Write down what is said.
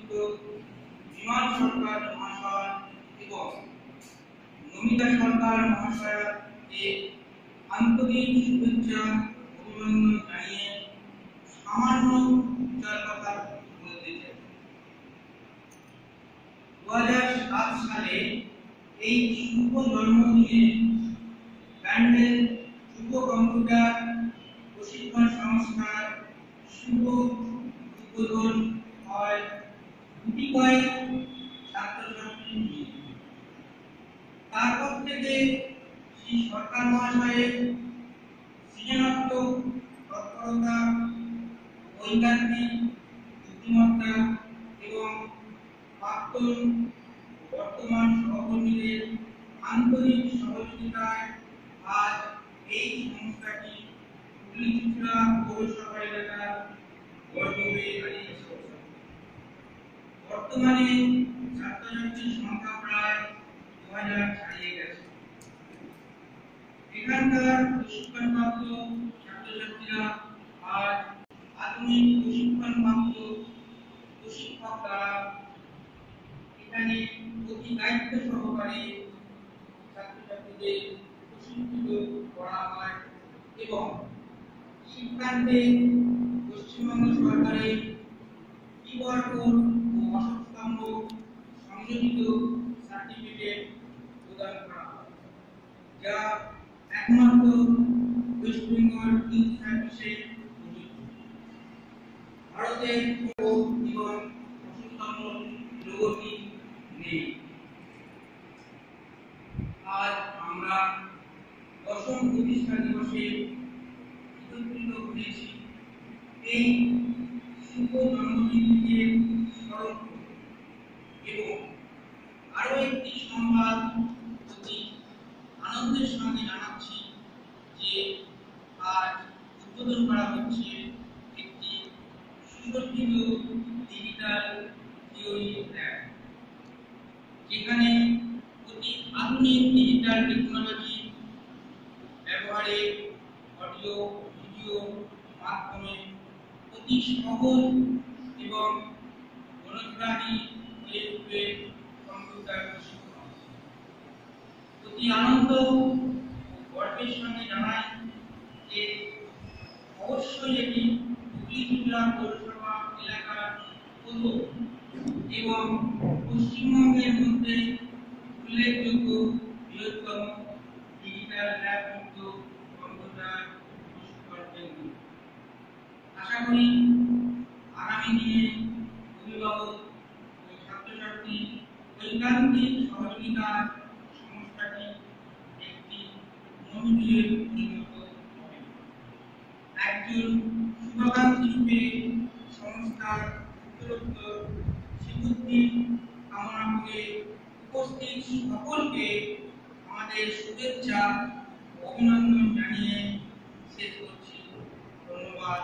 উপস্থিত বিমান সরকার মহাশয় এবং নমিতা সরকার মহাশয়কে আন্তরিক শুভেচ্ছা অভিনন্দন জানিয়ে সামান্য চার কথা বলতে চাই। 2007 সালে এই শুভ জন্মদিনে ব্যান্ডেল যুব কম্পিউটার প্রশিক্ষণ সংস্থার শুভ উদ্বোধন হয় গুটি কয়েক ছাত্রছাত্রী নিয়ে। তারপর থেকে শ্রী সরকার মহাশয়ের সৃজনাত্মক তৎপরতা, বৈজ্ঞানিক বুদ্ধিমত্তা এবং প্রাক্তন বর্তমান সহকর্মীদের আন্তরিক সহযোগিতায় আজ এই সংস্থাটি হুগলি-চুঁচুড়া পৌরসভা এলাকার গর্ব হয়ে দাঁড়িয়েছে। বর্তমানে ছাত্রছাত্রীর সংখ্যা প্রায় 2000 ছাড়িয়ে গেছে। এখানকার প্রশিক্ষণপ্রাপ্ত ছাত্রছাত্রীরা আজ আধুনিক প্রশিক্ষণপ্রাপ্ত প্রশিক্ষক দ্বারা এখানে অতি দায়িত্ব সহকারে ছাত্রছাত্রীদের প্রশিক্ষিত করা হয় এবং শিক্ষার্থে পশ্চিমবঙ্গ সরকারের বিবর্গ ও অসৎ সংযোজিত সার্টিফিকেট প্রদান করা হয়, যা একমাত্র ওয়েস্ট বেঙ্গল ইউথ সার্ভিসে প্রযোজ্য। ভারতের এবং অসৎ লোগোটি নেই। আজ আমরা 10ম প্রতিষ্ঠা দিবসে একত্রিত হয়েছি এই শুভ জন্মদিনকে স্মরণ করতে এবং আরো একটি সংবাদ অতি আনন্দের সঙ্গে জানাচ্ছি যে আজ উদ্বোধন করা হচ্ছে একটি সুসজ্জিত ডিজিটাল থিওরি ল্যাব, যেখানে অতি আধুনিক ডিজিটাল টেকনোলজি ব্যবহারে অডিও ভিডিও মাধ্যমে অতি সহজ এবং জনপ্রাণী হয়ে উঠবে কম্পিউটার প্রশিক্ষণ। অতি আনন্দ ও গর্বের সঙ্গে জানাই যে অবশ্যই এটি হুগলি-চুঁচুড়া পৌরসভা এলাকার প্রথম এবং পশ্চিমবঙ্গের মধ্যে উল্লেখযোগ্য বৃহত্তম ডিজিটাল ল্যাব মুক্ত কম্পিউটার প্রশিক্ষণ কেন্দ্র। আশা করি আগামী দিনে অভিভাবক ও ছাত্রছাত্রী বৈজ্ঞানিক সহযোগিতার সংস্থাটি একটি মন্দিরে পরিণত হবে। একজন শুভাকাঙ্ক্ষী রূপে সংস্থার উত্তরোত্তর শ্রীবৃদ্ধি কামনা করে উপস্থিত সকলকে আমাদের শুভেচ্ছা অভিনন্দন জানিয়ে শেষ করছি। ধন্যবাদ।